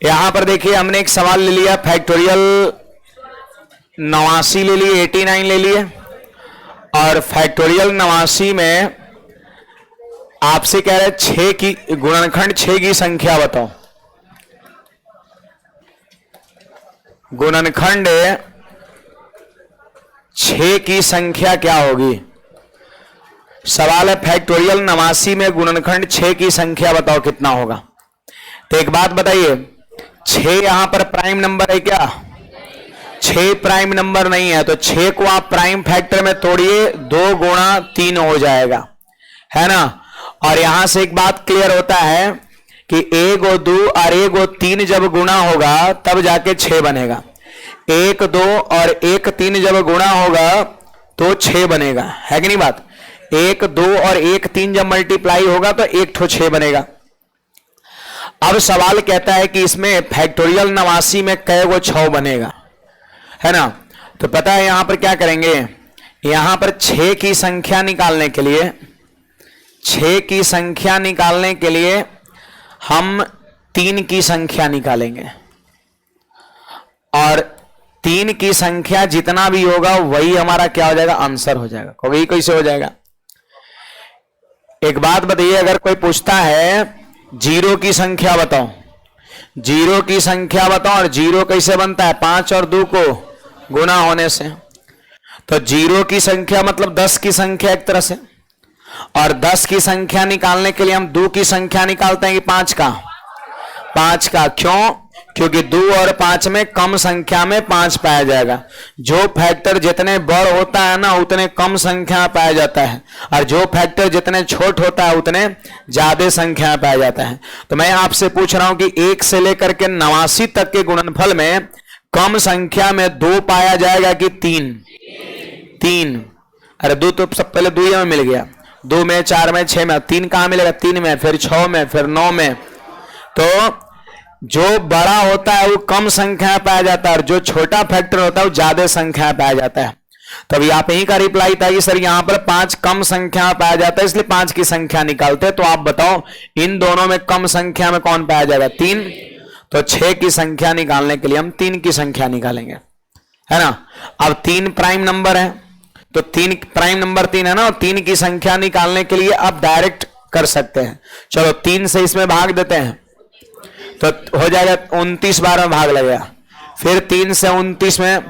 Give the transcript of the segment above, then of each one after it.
यहां पर देखिए हमने एक सवाल ले लिया, फैक्टोरियल 89 ले लिए, 89 ले लिए, और फैक्टोरियल 89 में आपसे कह रहे 6 की गुणनखंड 6 की संख्या बताओ। गुणनखंड 6 की संख्या क्या होगी? सवाल है फैक्टोरियल 89 में गुणनखंड 6 की संख्या बताओ कितना होगा। तो एक बात बताइए, 6 यहां पर प्राइम नंबर है क्या? 6 प्राइम नंबर नहीं है, तो 6 को आप प्राइम फैक्टर में तोड़िए, 2 गुणा 3 हो जाएगा, है ना। और यहां से एक बात क्लियर होता है कि 1 और 2 और 1 और 3 जब गुणा होगा तब जाके 6 बनेगा। 1 2 और 1 3 जब गुणा होगा तो 6 बनेगा, है कि नहीं बात। 1 2 और 1 3 जब मल्टीप्लाई होगा तो 1 ठो 6 बनेगा। अब सवाल कहता है कि इसमें फैक्टोरियल 89 में कै गो 6 बनेगा, है ना। तो पता है यहां पर क्या करेंगे, यहां पर 6 की संख्या निकालने के लिए, 6 की संख्या निकालने के लिए हम 3 की संख्या निकालेंगे, और 3 की संख्या जितना भी होगा वही हमारा क्या हो जाएगा, आंसर हो जाएगा। वही कैसे हो जाएगा? एक बात बताइए, अगर कोई पूछता है 0 की संख्या बताओ, 0 की संख्या बताओ, और 0 कैसे बनता है? 5 और 2 को गुना होने से। तो 0 की संख्या मतलब 10 की संख्या एक तरह से, और 10 की संख्या निकालने के लिए हम 2 की संख्या निकालते हैं कि 5 का। क्यों? क्योंकि 2 और 5 में कम संख्या में 5 पाया जाएगा। जो फैक्टर जितने बड़ होता है ना उतने कम संख्या में पाया जाता है, और जो फैक्टर जितने छोट होता है उतने ज्यादा संख्या में पाया जाता है। तो मैं आपसे पूछ रहा हूं कि 1 से लेकर के 89 तक के गुणनफल में कम संख्या में 2 पाया जाएगा कि 3? अरे 2 तो सब पहले 2 में मिल गया, 2 में 4 में 6 में, 3 कहां मिलेगा? 3 में, फिर 6 में, फिर 9 में। तो जो बड़ा होता है वो कम संख्या में पाया जाता है, और जो छोटा फैक्टर होता है वो ज्यादा संख्या में पाया जाता है। तो अभी आप यहीं का रिप्लाई था कि सर यहां पर 5 कम संख्या में पाया जाता है इसलिए 5 की संख्या निकालते हैं। तो आप बताओ इन दोनों में कम संख्या में कौन पाया जाएगा? 3। तो 6 की संख्या निकालने के लिए हम 3 की संख्या निकालेंगे, है ना। अब 3 प्राइम नंबर है, तो 3 प्राइम नंबर 3 है ना, 3 की संख्या निकालने के लिए आप डायरेक्ट कर सकते हैं। चलो 3 से इसमें भाग देते हैं तो हो जाएगा 29 बार में भाग लगेगा। फिर 3 से 29 में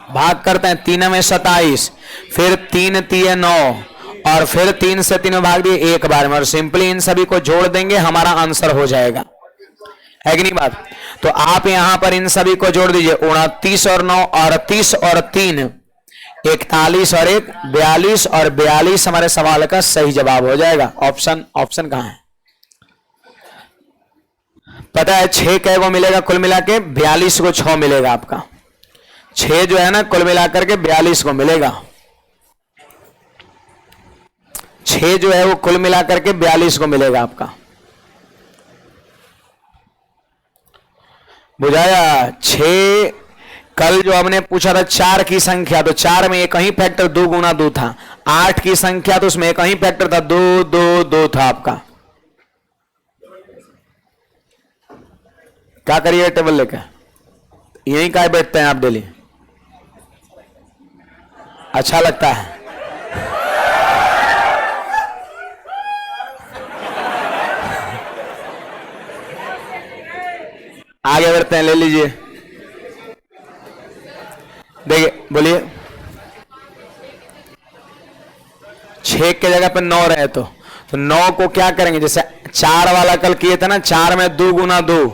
भाग करते हैं, 3 में 27, फिर 3 3 9, और फिर 3 से 3 में भाग दिए 1 बार में, और सिंपली इन सभी को जोड़ देंगे, हमारा आंसर हो जाएगा, है कि नहीं बात। तो आप यहां पर इन सभी को जोड़ दीजिए, 29 और 9 38 और 3 41 और 1 42, और 42 हमारे सवाल का सही जवाब हो जाएगा। ऑप्शन कहां है? पता है 6 कै को मिलेगा? कुल मिला के 42 को 6 मिलेगा आपका। 6 जो है ना कुल मिलाकर के 42 को मिलेगा। 6 जो है वो कुल मिलाकर के 42 को मिलेगा आपका। बुझाया? 6 कल जो हमने पूछा था 4 की संख्या, तो 4 में एक ही फैक्टर 2 गुना 2 था। 8 की संख्या तो उसमें एक ही फैक्टर था, 2 2 2 था आपका। क्या करिए टेबल लेकर? यहीं का बैठते हैं आप डेली? अच्छा लगता है? आगे बढ़ते हैं, ले लीजिए। देखिए बोलिए। 6 के जगह पे 9 रहे तो 9 को क्या करेंगे? जैसे 4 वाला कल किए थे ना, 4 में 2 गुना 2,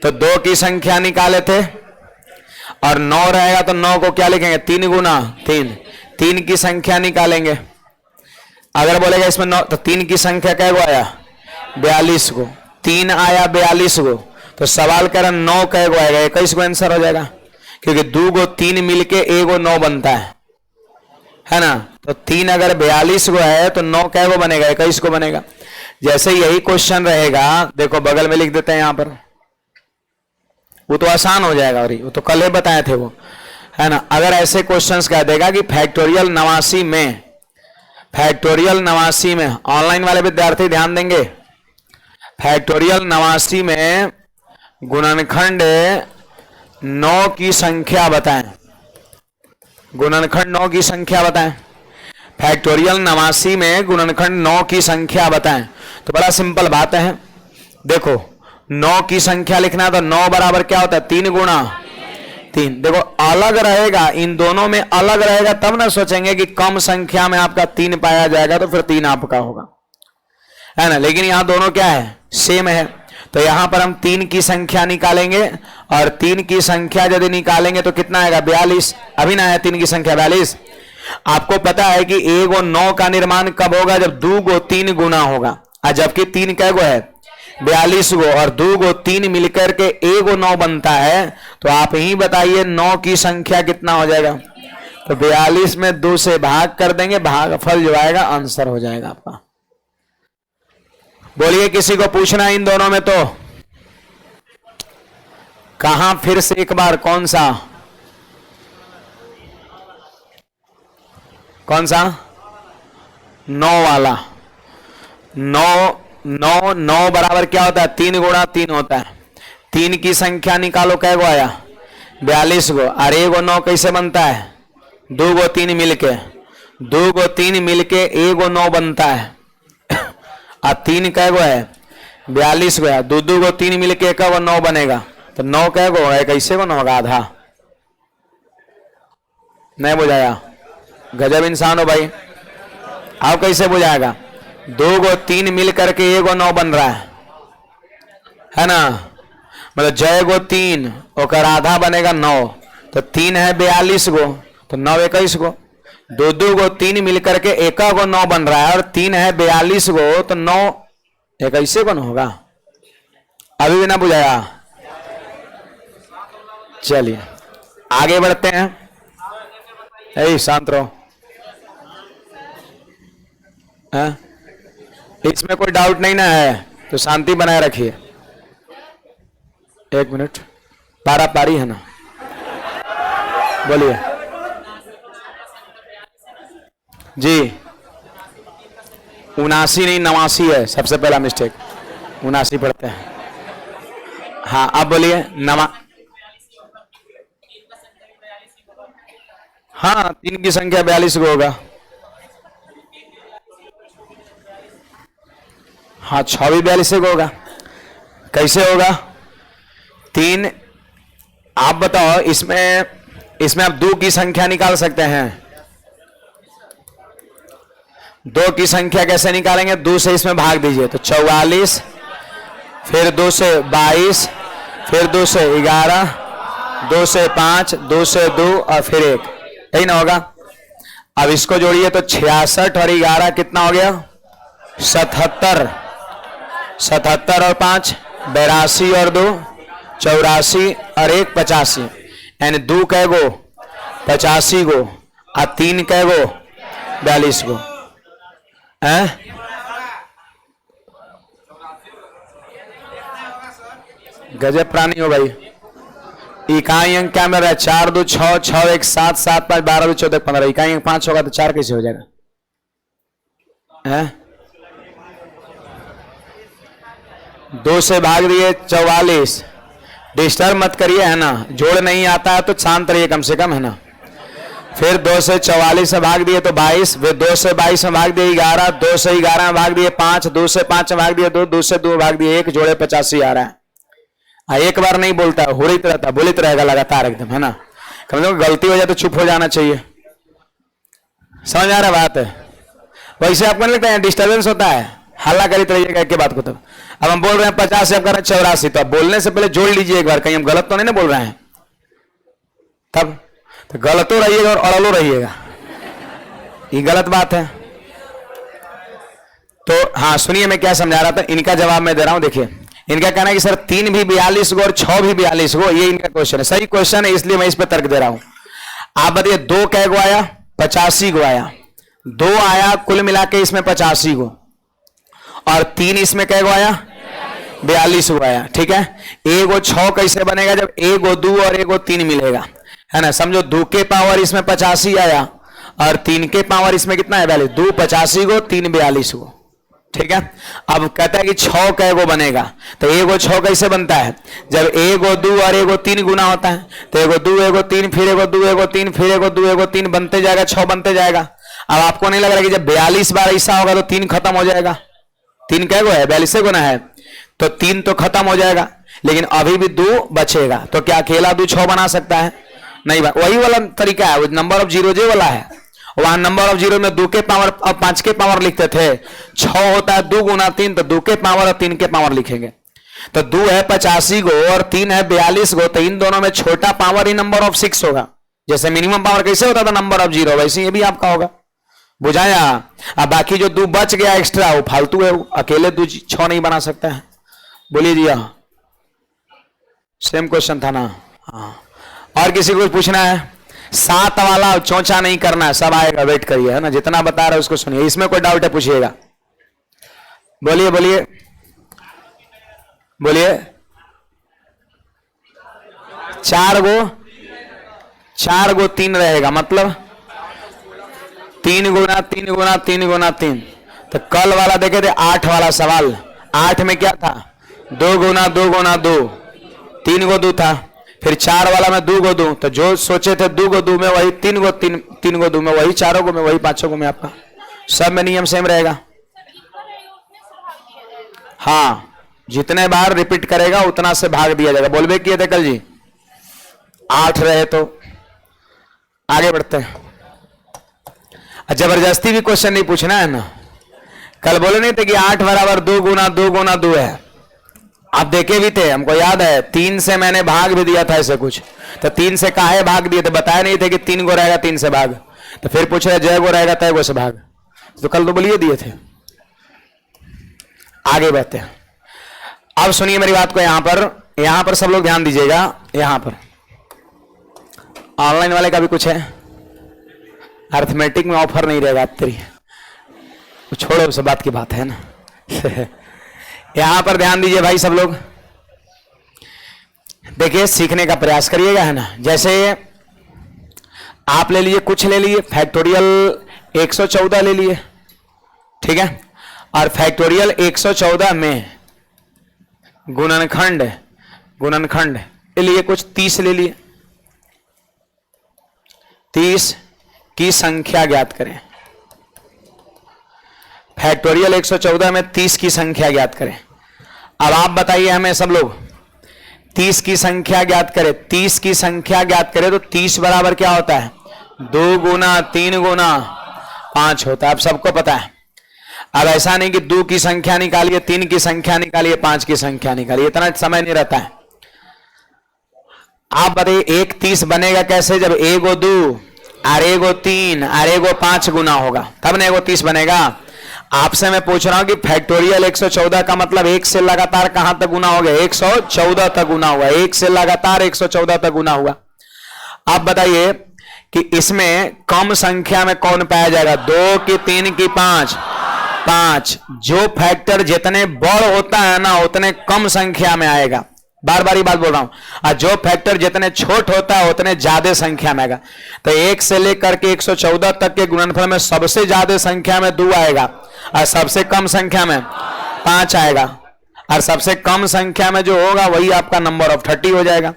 तो 2 की संख्या निकाले थे, और 9 रहेगा तो 9 को क्या लिखेंगे? 3 गुना 3, 3 की संख्या निकालेंगे। अगर बोलेगा इसमें 9, तो 3 की संख्या क्या को आया? 42 को। 3 आया 42 को, तो सवाल कह रहा 9 कै को आएगा? 21 को आंसर हो जाएगा, क्योंकि 2 को 3 मिलके 1 को 9 बनता है ना। तो 3 अगर 42 को है तो 9 कै को बनेगा? 21 को बनेगा। जैसे यही क्वेश्चन रहेगा, देखो बगल में लिख देते हैं यहां पर, वो तो आसान हो जाएगा, और वो तो कल ही बताए थे वो, है ना। अगर ऐसे क्वेश्चंस कह देगा कि फैक्टोरियल 89 में ऑनलाइन वाले विद्यार्थी ध्यान देंगे, फैक्टोरियल 89 में गुणनखंड 9 की संख्या बताएं। गुणनखंड 9 की संख्या बताएं। फैक्टोरियल 89 में गुणनखंड 9 की संख्या बताएं। तो बड़ा सिंपल बात है, देखो 9 की संख्या लिखना है तो 9 बराबर क्या होता है, 3 गुणा 3। देखो अलग रहेगा, इन दोनों में अलग रहेगा तब ना सोचेंगे कि कम संख्या में आपका 3 पाया जाएगा तो फिर 3 आपका होगा, है ना। लेकिन यहां दोनों क्या है, सेम है। तो यहां पर हम 3 की संख्या निकालेंगे और 3 की संख्या यदि निकालेंगे तो कितना आएगा, 42। अभी ना है 3 की संख्या 42। आपको पता है कि 1 और 9 का निर्माण कब होगा, जब 2 को 3 गुना होगा। और जबकि 3 कै गो है, 42 गो, और 2 को 3 मिलकर के 1 और 9 बनता है। तो आप ही बताइए 9 की संख्या कितना हो जाएगा। तो 42 में 2 से भाग कर देंगे, भागफल जो आएगा आंसर हो जाएगा आपका। बोलिए किसी को पूछना इन दोनों में तो कहां, फिर से एक बार कौन सा 9 वाला। 9 बराबर क्या होता है, 3 गुणा 3 होता है। 3 की संख्या निकालो, कै गो आया, 42 गो। और 1 और 9 कैसे बनता है, 2 को 3 मिलके, 2 को 3 मिलके 1 और 9 बनता है। और 3 कै गो है, 42 गो है। 2 को 3 मिलके 1 और 9 बनेगा। तो 9 कै गो है, कैसे को 9 होगा, आधा। नहीं बुझाया, गजब इंसान हो भाई। आप कैसे बुझाएगा, 2 को 3 मिल करके 1 और 9 बन रहा है ना। मतलब जय गो 3 और आधा बनेगा 9। तो 3 है 42 गो, तो 9 21 गो। 2 को 3 मिलकर के 1 को 9 बन रहा है, और 3 है 42 गो, तो 9 21 को न होगा। अभी भी ना बुझाया। चलिए आगे बढ़ते हैं। ऐ शांत रहो, इसमें कोई डाउट नहीं ना है, तो शांति बनाए रखिए। 1 मिनट, पारा पारी है ना, बोलिए जी। 79 नहीं 89 है, सबसे पहला मिस्टेक, 79 पढ़ते हैं। हाँ अब बोलिए हाँ 3 की संख्या 42 को होगा। हाँ 6 भी 42 को होगा। कैसे होगा, 3, आप बताओ, इसमें आप 2 की संख्या निकाल सकते हैं। 2 की संख्या कैसे निकालेंगे, 2 से इसमें भाग दीजिए तो 44, फिर 2 से 22, फिर 2 से 11, 2 से 5, 2 से 2 और फिर 1, यही ना होगा। अब इसको जोड़िए तो 66 और 11 कितना हो गया, 77। 77 और 5 82 और 2 84 और 1 85, यानी 2 कै गो 85 गो और 3 कै गो 42 गो है। गजब प्राणी हो भाई। इकाई अंक क्या मेरा, 4 2 6 6 1 7 7 5 12 2 14 15। इकाई अंक 5 होगा तो 4 कैसे हो जाएगा, है? 2 से भाग दिए 44, डिस्टर्ब मत करिए, है ना। जोड़ नहीं आता है तो शांत रहिए कम से कम, है ना। फिर 2 से 44 में भाग दिए तो 22, फिर 2 से 22 में भाग दिए 11, 2 से 11 में भाग दिए 5, 2 से 5 में भाग दिए 2, 2 से 2 में भाग दिए 1, जोड़े 85 आ रहा है। एक बार नहीं बोलता, हुड़ित रहता, बोलित रहेगा लगातार एकदम, है ना। कम से कम गलती हो जाए तो चुप हो जाना चाहिए। समझ आ रहा बात है। वैसे आपको नहीं लगता है डिस्टर्बेंस होता है, हल्ला करते रहिएगा एक बात को। तब अब हम बोल रहे हैं 50 से आप कर रहे हैं 84, तो अब बोलने से पहले जोड़ लीजिए एक बार, कहीं हम गलत तो नहीं ना बोल रहे हैं। तब तो गलतो रहिएगा और अड़लो रहिएगा, ये गलत बात है। तो हाँ सुनिए, मैं क्या समझा रहा था, इनका जवाब मैं दे रहा हूं। देखिए इनका कहना है कि सर 3 भी 42 गो और 6 भी 42 गो, ये इनका क्वेश्चन है। सही क्वेश्चन है, इसलिए मैं इस पर तर्क दे रहा हूं। आप बताइए 2 कै गो आया, 85 गो आया। 2 आया कुल मिला के इसमें 85 गो, और 3 इसमें कै गो आया, 42 गो आया। ठीक है, 1 गो 6 कैसे बनेगा, जब 1 गो 2 और 1 गो 3 मिलेगा, है ना। समझो 2 के पावर इसमें 85 आया और 3 के पावर इसमें कितना है 42। 2 85 गो, 3 42 गो, ठीक है। अब कहता है कि 6 कैगो बनेगा, तो एगो 6 कैसे बनता है? जब एगो 2 और एगो 3 गुना होता है, तो एगो 2 एगो 3 फिर एगो 2 एगो 3 फिर एगो 2 एगो 3 बनते जाएगा, 6 बनते जाएगा। अब आपको नहीं लग रहा कि जब 42 बार ऐसा होगा तो 3 खत्म हो जाएगा? 3 कैगो है? 42 गुना है, तो 3 तो खत्म हो जाएगा, लेकिन अभी भी 2 बचेगा। तो क्या अकेला 2 6 बना सकता है? नहीं। वही वाला तरीका है, नंबर ऑफ जीरो जे वाला है। वहां नंबर ऑफ जीरो में 2 के पावर और 5 के पावर लिखते थे, 6 होता है 2 गुना 3, तो 2 के पावर और 3 के पावर लिखेंगे। तो 2 है 85 गो और 3 है 42 गो, तो इन दोनों में छोटा पावर ही नंबर ऑफ 6 होगा। जैसे मिनिमम पावर कैसे होता था नंबर ऑफ जीरो, वैसे ये भी आपका होगा। बुझाया? अब बाकी जो 2 बच गया एक्स्ट्रा वो फालतू है, वो अकेले 2 6 नहीं बना सकता है। बोलिए जी। हाँ, सेम क्वेश्चन था ना? हाँ। और किसी को पूछना है? 7 वाला चौंचा नहीं करना है, सब आएगा, वेट करिए, है ना? जितना बता रहा है उसको सुनिए। इसमें कोई डाउट है पूछिएगा। बोलिए बोलिए बोलिए। 4 गो 3 रहेगा, मतलब 3 गुना 3 गुना 3 गुना 3। तो कल वाला देखे थे 8 वाला सवाल, 8 में क्या था? 2 गुना 2 गुना 2, 3 गो 2 था। फिर 4 वाला में 2 गो 2, तो जो सोचे थे 2 गो 2 में वही 3 गो 2 में वही, 4 गो में वही, 5 गो में आपका सब में नियम सेम रहेगा। हाँ, जितने बार रिपीट करेगा उतना से भाग दिया जाएगा। बोलबे किए थे कल जी, 8 रहे तो आगे बढ़ते हैं। जबरदस्ती भी क्वेश्चन नहीं पूछना है ना। कल बोले नहीं थे कि 8 बराबर 2 गुना 2 गुना 2 है? आप देखे भी थे, हमको याद है। 3 से मैंने भाग भी दिया था ऐसे कुछ, तो 3 से काहे भाग दिए थे? बताया नहीं थे कि 3 गो रहेगा 3 से भाग, तो फिर पूछ रहे जय गो रहेगा तय गो से भाग, तो कल तो बोलिए दिए थे। आगे बढ़ते हैं। अब सुनिए मेरी बात को, यहां पर सब लोग ध्यान दीजिएगा। यहां पर ऑनलाइन वाले का भी कुछ है, अर्थमेटिक में ऑफर नहीं रहेगा तेरी, छोड़ो उस बात की बात है ना। यहां पर ध्यान दीजिए भाई सब लोग, देखिए सीखने का प्रयास करिएगा, है ना। जैसे आप ले लिए, कुछ ले लिए, फैक्टोरियल 114 ले लिए, ठीक है। और फैक्टोरियल 114 में गुणनखंड ले लिए, कुछ 30 ले लिए। 30 की संख्या ज्ञात करें। फैक्टोरियल 114 में 30 की संख्या ज्ञात करें। अब आप बताइए हमें सब लोग, 30 की संख्या ज्ञात करें। 30 की संख्या ज्ञात करें तो 30 बराबर क्या होता है? 2 गुना 3 गुना 5 होता है। अब सबको पता है। अब ऐसा नहीं कि 2 की संख्या निकालिए, 3 की संख्या निकालिए, 5 की संख्या निकालिए, इतना समय नहीं रहता है। आप बताइए 1 30 बनेगा कैसे? जब एगो 2 और एगो 3 और एगो 5 गुना होगा, तब ना एगो 30 बनेगा। आपसे मैं पूछ रहा हूं कि फैक्टोरियल 114 का मतलब 1 से लगातार कहां तक गुना हो गया? 114 तक गुना हुआ। 1 से लगातार 114 तक गुना हुआ। आप बताइए कि इसमें कम संख्या में कौन पाया जाएगा? 2 की 3 की 5 5। जो फैक्टर जितने बड़ होता है ना उतने कम संख्या में आएगा। बार बार ही बात बोल रहा हूं। और जो फैक्टर जितने छोट होता है उतने ज्यादा संख्या में आएगा। तो 1 से लेकर के 114 तक के गुणनफल में सबसे ज्यादा संख्या में 2 आएगा और सबसे कम संख्या में 5 आएगा। और सबसे कम संख्या में जो होगा वही आपका नंबर ऑफ 30 हो जाएगा।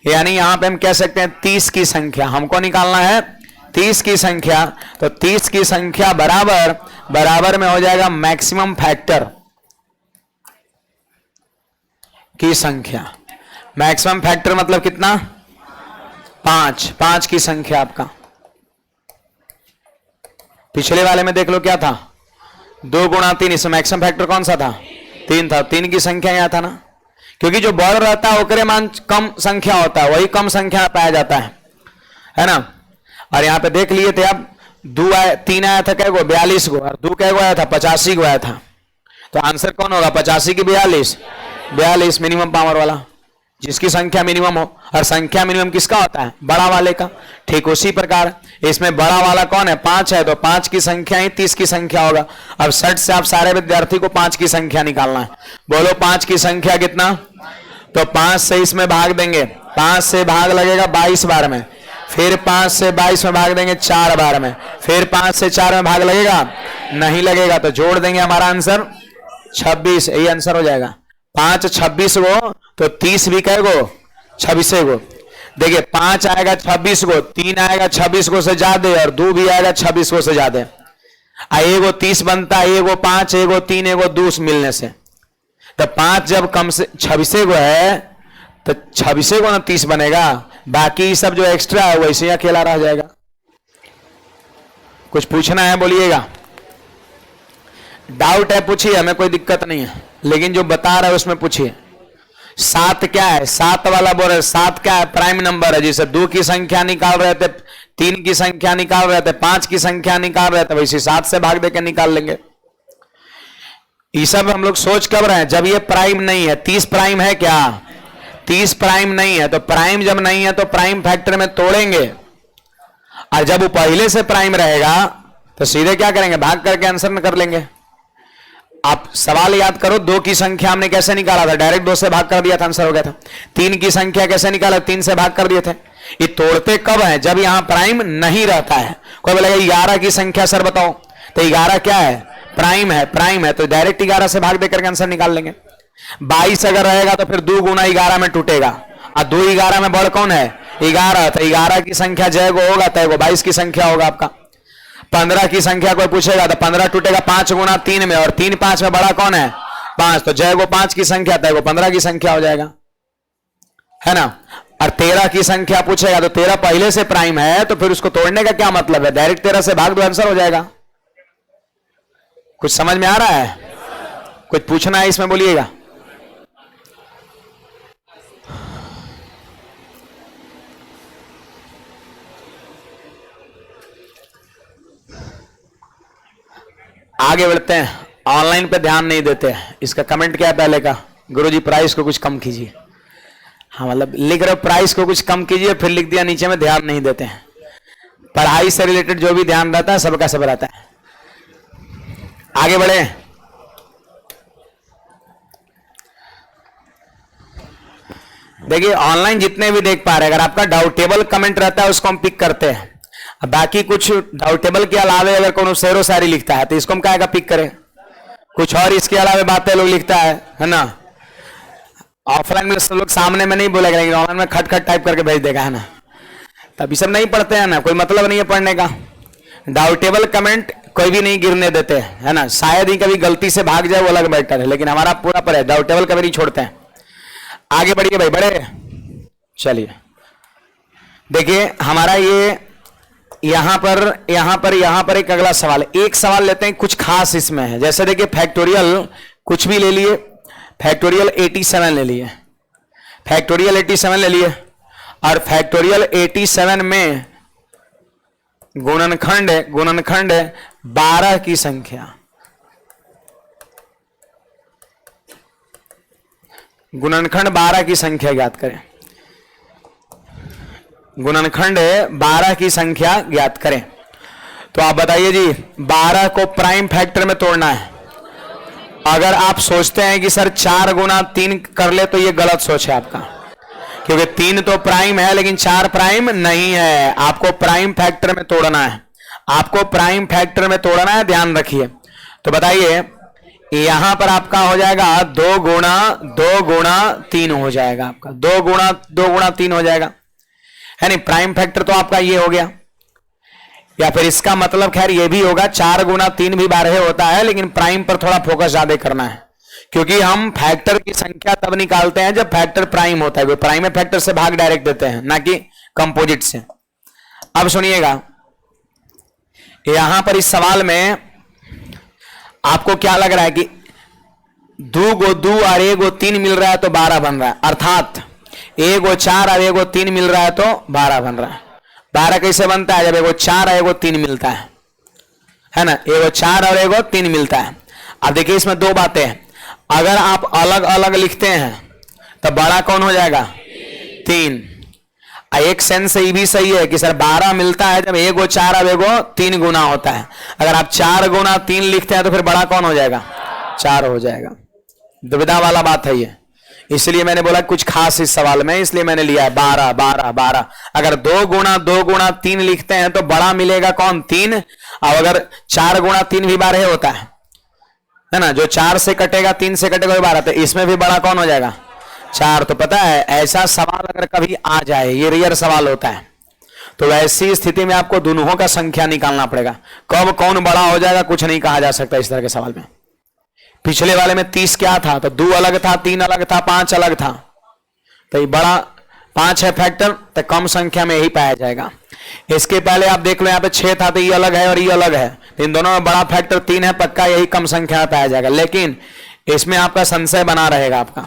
यानी यहां पे हम कह सकते हैं 30 की संख्या हमको निकालना है। 30 की संख्या, तो 30 की संख्या बराबर में हो जाएगा मैक्सिमम फैक्टर की संख्या। मैक्सिमम फैक्टर मतलब कितना? 5। 5 की संख्या आपका। पिछले वाले में देख लो क्या था? 2 गुना 3। इसमें मैक्सिमम फैक्टर कौन सा था? 3 था। 3 की संख्या यहां था ना, क्योंकि जो बड़ रहता है ओकरे मान कम संख्या होता है, वही कम संख्या में पाया जाता है ना। और यहां पे देख लिए थे आप, 3 आया था कैगो? 42 गो। और 2 कैगो आया था? 85 गो आया था। तो आंसर कौन होगा? 85 की 42? 42 मिनिमम पावर वाला, जिसकी संख्या मिनिमम हो। और संख्या मिनिमम किसका होता है? बड़ा वाले का। ठीक उसी प्रकार इसमें बड़ा वाला कौन है? 5 है, तो 5 की संख्या ही 30 की संख्या होगा। अब 60 से आप सारे विद्यार्थी को 5 की संख्या निकालना है। बोलो 5 की संख्या कितना? तो 5 से इसमें भाग देंगे, 5 से भाग लगेगा 22 बार में, फिर 5 से 22 में भाग देंगे 4 बार में, फिर 5 से 4 में भाग लगेगा? नहीं लगेगा। तो जोड़ देंगे, हमारा आंसर 26, यही आंसर हो जाएगा। 5 26 गो तो 30 भी कहे गो 26 गो। देखिए 5 आएगा 26 गो, 3 आएगा 26 गो से ज्यादा और 2 भी आएगा 26 गो से ज्यादा। एगो 30 बनता है, एगो 5, एगो 3, एगो 2 मिलने से। तो 5 जब कम से 26 गो है तो 26 गो ना 30 बनेगा, बाकी सब जो एक्स्ट्रा है वैसे ही अकेला रह जाएगा। कुछ पूछना है बोलिएगा, डाउट है पूछिए, हमें कोई दिक्कत नहीं है, लेकिन जो बता रहा है उसमें पूछिए। 7 क्या है? 7 वाला बोल रहे 7 क्या है? प्राइम नंबर है। जैसे 2 की संख्या निकाल रहे थे, 3 की संख्या निकाल रहे थे, 5 की संख्या निकाल रहे थे, वैसे 7 से भाग देकर निकाल लेंगे। ये सब हम लोग सोच कब रहे हैं? जब ये प्राइम नहीं है। 30 प्राइम है क्या? 30 प्राइम नहीं है। तो प्राइम जब नहीं है तो प्राइम फैक्टर में तोड़ेंगे, और जब वो पहले से प्राइम रहेगा तो सीधे क्या करेंगे? भाग करके आंसर में कर लेंगे। आप सवाल याद करो, 2 की संख्या हमने कैसे निकाला था? डायरेक्ट 2 से भाग कर दिया था, आंसर हो गया था। 3 की संख्या कैसे निकाला? 3 से भाग कर दिए थे। ये तोड़ते कब है? जब यहां प्राइम नहीं रहता है। कोई बोलेगा 11 की संख्या सर बताओ, तो 11 क्या है? प्राइम है। प्राइम है तो डायरेक्ट 11 से भाग देकर आंसर निकाल लेंगे। 22 अगर रहेगा तो फिर 2 गुना 11 में टूटेगा, और 2 11 में बड़ कौन है? 11। तो 11 की संख्या जय गो होगा तय गो 22 की संख्या होगा आपका। 15 की संख्या कोई पूछेगा तो 15 टूटेगा 5 गुना 3 में, और 3 5 में बड़ा कौन है? 5। तो जय गो 5 की संख्या तय गो 15 की संख्या हो जाएगा, है ना। और 13 की संख्या पूछेगा तो 13 पहले से प्राइम है, तो फिर उसको तोड़ने का क्या मतलब है? डायरेक्ट 13 से भाग दो, आंसर हो जाएगा। कुछ समझ में आ रहा है? कुछ पूछना है इसमें बोलिएगा। आगे बढ़ते हैं। ऑनलाइन पे ध्यान नहीं देते। इसका कमेंट क्या है पहले का? गुरुजी प्राइस को कुछ कम कीजिए। हाँ मतलब लिख रहे हो प्राइस को कुछ कम कीजिए, फिर लिख दिया नीचे में ध्यान नहीं देते हैं। पढ़ाई से रिलेटेड जो भी ध्यान रहता है सबका सब रहता है। आगे बढ़े। देखिए ऑनलाइन जितने भी देख पा रहे हैं, अगर आपका डाउटेबल कमेंट रहता है उसको हम पिक करते हैं। बाकी कुछ डाउटेबल के अलावे अगर कोनो शेरो शायरी लिखता है तो इसको हम कहेगा पिक करें। कुछ और इसके अलावे बातें लोग लिखता है ना। ऑफलाइन में लोग सामने में नहीं बोलेगा, लेकिन ऑनलाइन में खट खट टाइप करके भेज देगा, है ना। तभी सब नहीं पढ़ते हैं ना, कोई मतलब नहीं है पढ़ने का। डाउटेबल कमेंट कोई भी नहीं गिरने देते, है ना। शायद ही कभी गलती से भाग जाए वो अलग बेटर है, लेकिन हमारा पूरा पर है, डाउटेबल कभी नहीं छोड़ते हैं। आगे बढ़िए भाई, बढ़े। चलिए देखिए हमारा ये यहां पर एक अगला सवाल है। एक सवाल लेते हैं, कुछ खास इसमें है। जैसे देखिए फैक्टोरियल कुछ भी ले लिए, फैक्टोरियल 87 ले लिए, फैक्टोरियल 87 ले लिए, और फैक्टोरियल 87 में गुणनखंड है 12 की संख्या। गुणनखंड 12 की संख्या ज्ञात करें। गुणनखंड 12 की संख्या ज्ञात करें। तो आप बताइए जी, 12 को प्राइम फैक्टर में तोड़ना है। अगर आप सोचते हैं कि सर 4 गुना 3 कर ले, तो ये गलत सोच है आपका, क्योंकि 3 तो प्राइम है लेकिन 4 प्राइम नहीं है। आपको प्राइम फैक्टर में तोड़ना है, आपको प्राइम फैक्टर में तोड़ना है, ध्यान रखिए। तो बताइए यहां पर आपका हो जाएगा 2 गुणा 3 हो जाएगा आपका, 2 गुणा 3 हो जाएगा, है नहीं। प्राइम फैक्टर तो आपका ये हो गया। या फिर इसका मतलब खैर ये भी होगा 4 गुना 3 भी 12 होता है, लेकिन प्राइम पर थोड़ा फोकस ज्यादा करना है, क्योंकि हम फैक्टर की संख्या तब निकालते हैं जब फैक्टर प्राइम होता है। प्राइम फैक्टर से भाग डायरेक्ट देते हैं, ना कि कंपोजिट से। अब सुनिएगा, यहां पर इस सवाल में आपको क्या लग रहा है कि 2 गो 2 और 1 गो 3 मिल रहा है तो 12 बन रहा है, अर्थात 1 गो 4 और 1 गो 3 मिल रहा है तो 12 बन रहा है। 12 कैसे बनता है? जब 1 गो 4 और 1 गो 3 मिलता है ना। 1 गो 4 और 1 गो 3 मिलता है। अब देखिए इसमें 2 बातें हैं। अगर आप अलग अलग लिखते हैं तो बड़ा कौन हो जाएगा? 3। एक सेंस से ये भी सही है कि सर 12 मिलता है जब 1 गो 4 और 1 गो 3 गुना होता है। अगर आप 4 गुना 3 लिखते हैं तो फिर बड़ा कौन हो जाएगा? 4 हो जाएगा। दुविधा वाला बात है ये, इसलिए मैंने बोला कुछ खास इस सवाल में, इसलिए मैंने लिया है 12 12 12। अगर 2 गुणा 3 लिखते हैं तो बड़ा मिलेगा कौन? 3। और अगर 4 गुणा 3 भी 12 होता है ना, जो 4 से कटेगा 3 से कटेगा 12, तो इसमें भी बड़ा कौन हो जाएगा 4। तो पता है ऐसा सवाल अगर कभी आ जाए, ये रेयर सवाल होता है, तो वैसी स्थिति में आपको दोनों का संख्या निकालना पड़ेगा। कब कौन बड़ा हो जाएगा कुछ नहीं कहा जा सकता इस तरह के सवाल में। पिछले वाले में 30 क्या था, तो 2 अलग था, 3 अलग था, 5 अलग था, तो ये बड़ा 5 है फैक्टर, तो कम संख्या में यही पाया जाएगा। इसके पहले आप देख लो यहाँ पे 6 था, तो ये अलग है और ये अलग है, तो इन दोनों में बड़ा फैक्टर 3 है, पक्का यही कम संख्या में पाया जाएगा। लेकिन इसमें आपका संशय बना रहेगा आपका,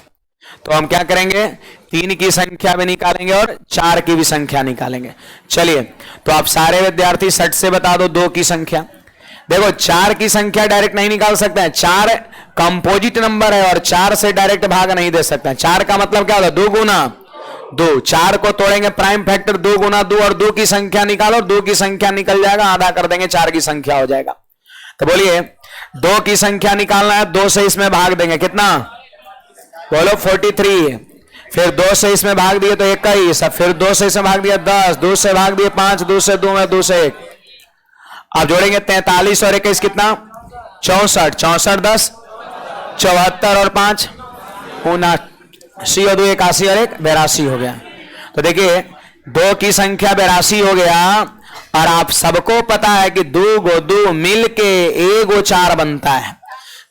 तो हम क्या करेंगे 3 की संख्या भी निकालेंगे और 4 की भी संख्या निकालेंगे। चलिए, तो आप सारे विद्यार्थी सट से बता दो 2 की संख्या। देखो 4 की संख्या डायरेक्ट नहीं निकाल सकते हैं, 4 कंपोजिट नंबर है और 4 से डायरेक्ट भाग नहीं दे सकते हैं। 4 का मतलब क्या होता है 2 गुना 2, 4 को तोड़ेंगे प्राइम फैक्टर 2 गुना 2 और 2 की संख्या निकालो, 2 की संख्या निकल जाएगा, आधा कर देंगे 4 की संख्या हो जाएगा। तो बोलिए 2 की संख्या निकालना है, 2 से इसमें भाग देंगे, कितना बोलो 43, फिर 2 से इसमें भाग दिए तो 21, फिर 2 से इसमें भाग दिया 10, 2 से भाग दिए 5, 2 से 2 में 2 से 1, अब जोड़ेंगे 43 और 21 कितना 64, 64 10 74 और 5 79 और 2 81 और 1 82 हो गया। तो देखिए 2 की संख्या 82 हो गया, और आप सबको पता है कि 2 गो 2 मिलके 1 गो 4 बनता है,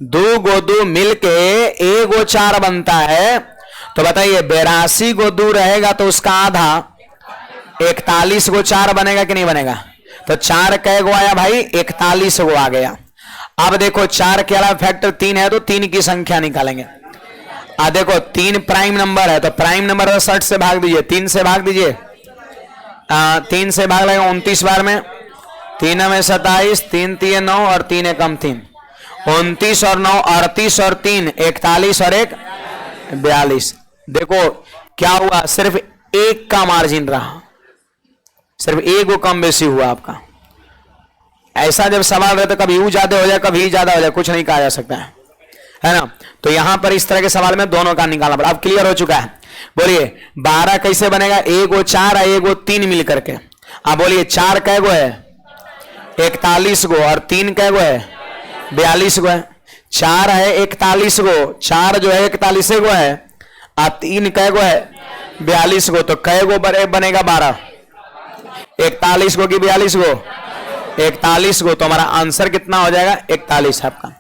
2 गो 2 मिलके 1 गो 4 बनता है। तो बताइए 82 गो 2 रहेगा तो उसका आधा 41 गो 4 बनेगा कि नहीं बनेगा। तो 4 कै गो आया भाई 41 गो आ गया। अब देखो 4 के अलावा फैक्टर 3 है, तो 3 की संख्या निकालेंगे। देखो 3 प्राइम नंबर है, तो प्राइम नंबर 60 से भाग दीजिए, 3 से भाग दीजिए, 3 से भाग लगेगा 29 बार में, 3 में 27, 3 3 9 और 3 कम 3, 29 और 9 38 और 3 41 और 1 42। देखो क्या हुआ, सिर्फ 1 का मार्जिन रहा, सिर्फ 1 को कम बेसी हुआ आपका। ऐसा जब सवाल रहे तो कभी यू ज्यादा हो जाए कभी ज्यादा हो जाए, कुछ नहीं कहा जा सकता है ना। तो यहां पर इस तरह के सवाल में दोनों का निकालना पड़ा। अब क्लियर हो चुका है। बोलिए 12 कैसे बनेगा, 1 गो 4 है 1 गो 3 मिल करके। अब बोलिए 4 कै गो है 41 गो और 3 कै गो है 42 गो है। 4 है 41 गो, 4 जो है 41 गो है और 3 कै गो है 42 गो, तो कै गो बनेगा 12, 41 गो की 42 गो 41 गो, तो हमारा आंसर कितना हो जाएगा 41 आपका।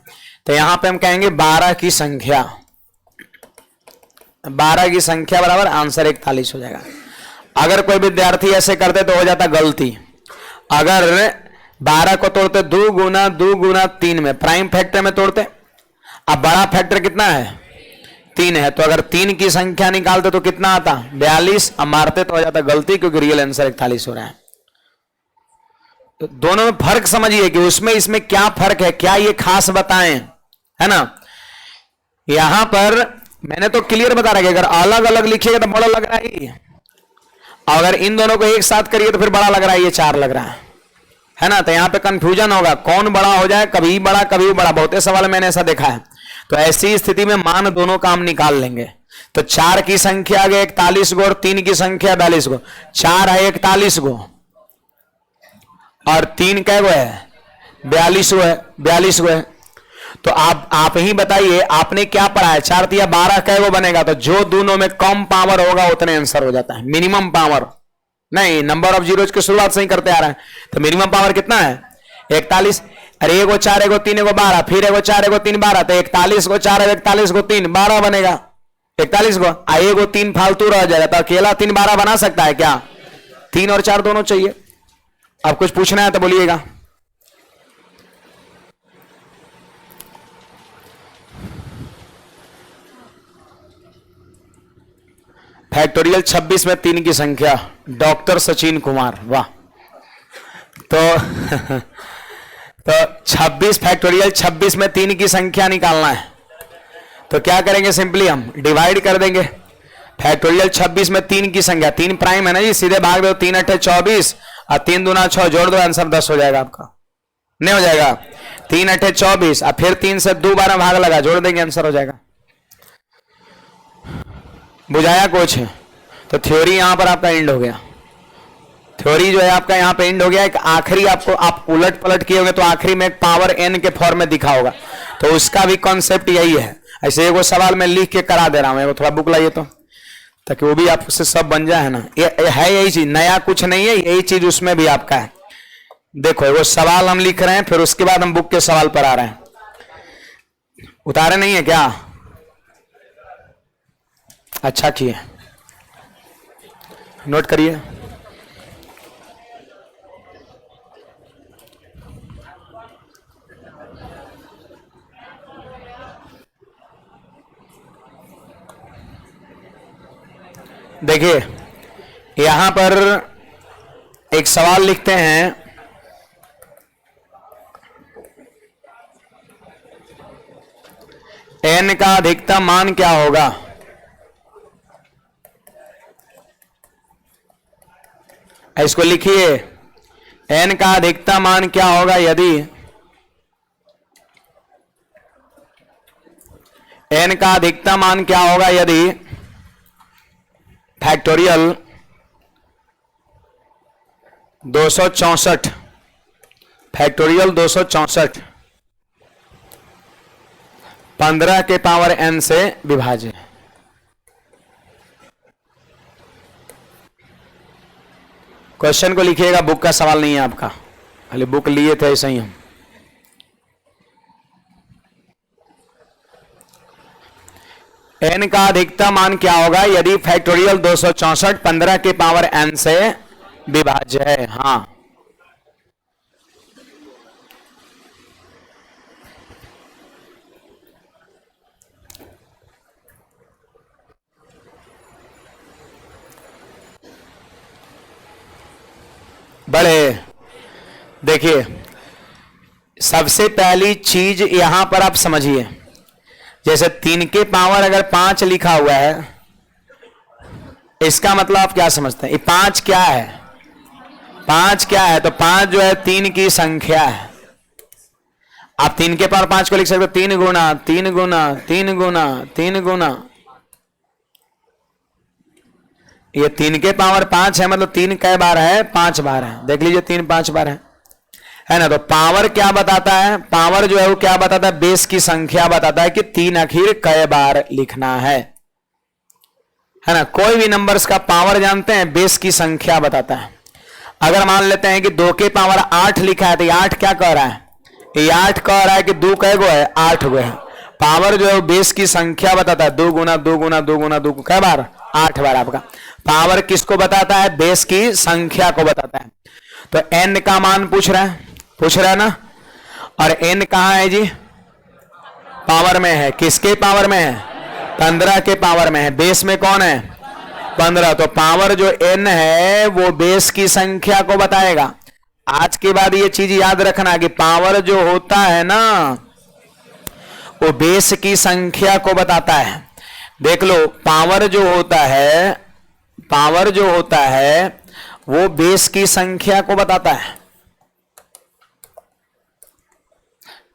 तो यहां पे हम कहेंगे 12 की संख्या, 12 की संख्या बराबर आंसर 41 हो जाएगा। अगर कोई विद्यार्थी ऐसे करते तो हो जाता गलती। अगर 12 को तोड़ते 2 गुना 3 में प्राइम फैक्टर में तोड़ते, अब बड़ा फैक्टर कितना है 3 है, तो अगर 3 की संख्या निकालते तो कितना आता 42, अब मारते तो हो जाता गलती, क्योंकि रियल आंसर 41 हो रहा है। तो दोनों में फर्क समझिए कि उसमें इसमें क्या फर्क है, क्या ये खास बताएं, है ना। यहां पर मैंने तो क्लियर बता रहा है कि अगर अलग अलग लिखिएगा तो बड़ा लग रहा है, अगर इन दोनों को एक साथ करिए तो फिर बड़ा लग रहा है, ये 4 लग रहा है ना। तो यहां पे कंफ्यूजन होगा, कौन बड़ा हो जाए, कभी बड़ा कभी बड़ा, बहुते सवाल मैंने ऐसा देखा है। तो ऐसी स्थिति में मान दोनों का हम निकाल लेंगे। तो 4 की संख्या आ गई 41 गो और 3 की संख्या 42 गो। 4 है 41 गो और 3 कै गो है 42 गो है, 42 गो है। तो आप ही बताइए आपने क्या पढ़ा है, 4 या 12 कै गो बनेगा। तो जो दोनों में कम पावर होगा उतने आंसर हो जाता है, मिनिमम पावर नहीं, नंबर ऑफ जीरोज की शुरुआत से ही करते आ रहे हैं। तो मिनिमम पावर कितना है 41। अरे 1 गो 4 1 गो 3 1 गो 12, फिर 1 गो 4 1 गो 3 12, तो 41 गो 4 41 गो 3 12 बनेगा 41 गो। 1 गो 3 फालतू रह जाएगा, तो अकेला 3 12 बना सकता है क्या, 3 और 4 दोनों चाहिए। अब कुछ पूछना है तो बोलिएगा। फैक्टोरियल 26 में 3 की संख्या, डॉक्टर सचिन कुमार, वाह। तो 26 फैक्टोरियल 26 में 3 की संख्या निकालना है, तो क्या करेंगे, सिंपली हम डिवाइड कर देंगे। फैक्टोरियल 26 में 3 की संख्या, 3 प्राइम है ना जी, सीधे भाग दो, 3 8 24 और 3 दूना 6, जोड़ दो, आंसर 10 हो जाएगा आपका, नहीं हो जाएगा 3 8 24 और फिर 3 से 2 बार भाग लगा, जोड़ देंगे, आंसर हो जाएगा। बुझाया कुछ? तो थ्योरी यहां पर आपका एंड हो गया। थ्योरी जो है आपका यहां पे एंड हो गया। एक आखिरी आपको आप उलट पलट किए होंगे तो आखिरी में एक पावर n के फॉर्म में दिखा होगा। तो उसका भी कॉन्सेप्ट यही है। ऐसे एगो सवाल मैं लिख के करा दे रहा हूं, एगो थोड़ा बुक लाइए तो, ताकि वो भी आपसे सब बन जाए ना। ये है यही चीज, नया कुछ नहीं है, यही चीज उसमें भी आपका है। देखो वो सवाल हम लिख रहे हैं, फिर उसके बाद हम बुक के सवाल पर आ रहे हैं। उतारे नहीं है क्या? अच्छा किए, नोट करिए। देखिए यहां पर एक सवाल लिखते हैं, n का अधिकतम मान क्या होगा? इसको लिखिए, n का अधिकतम मान क्या होगा यदि n का अधिकतम मान क्या होगा यदि फैक्टोरियल 264 फैक्टोरियल 264 15 के पावर n से विभाज्य। क्वेश्चन को लिखिएगा, बुक का सवाल नहीं है आपका, खाली बुक लिए थे ऐसे ही हम। n का अधिकतम मान क्या होगा यदि फैक्टोरियल 264 15 के पावर n से विभाज्य है? हाँ, बड़े देखिए, सबसे पहली चीज यहां पर आप समझिए, जैसे 3 के पावर अगर 5 लिखा हुआ है, इसका मतलब आप क्या समझते हैं? ये 5 क्या है? 5 क्या है? तो 5 जो है 3 की संख्या है। आप 3 के पावर 5 को लिख सकते हो 3 गुना 3 गुना 3 गुना 3 गुना। ये 3 के पावर 5 है, मतलब 3 कई बार है? 5 बार है। देख लीजिए 3 5 बार है ना। तो पावर क्या बताता है? पावर जो है वो क्या बताता है? बेस की संख्या बताता है कि 3 आखिर कई बार लिखना है ना। कोई भी नंबर्स का पावर जानते हैं, बेस की संख्या बताता है। अगर मान लेते हैं कि 2 के पावर 8 लिखा है, तो ये 8 क्या कह रहा है? ये 8 कह रहा है कि 2 कै गो है? 8 गो है। पावर जो है बेस की संख्या बताता है, 2 गुना 2 गुना 2 गुना 2 कै बार? 8 बार। आपका पावर किसको बताता है? बेस की संख्या को बताता है। तो n का मान पूछ रहा है ना। और n कहां है जी? पावर में है। किसके पावर में है? 15 के पावर में है। बेस में कौन है? 15। तो पावर जो n है वो बेस की संख्या को बताएगा। आज के बाद ये चीज याद रखना कि पावर जो होता है ना वो बेस की संख्या को बताता है। देख लो, पावर जो होता है वो बेस की संख्या को बताता है।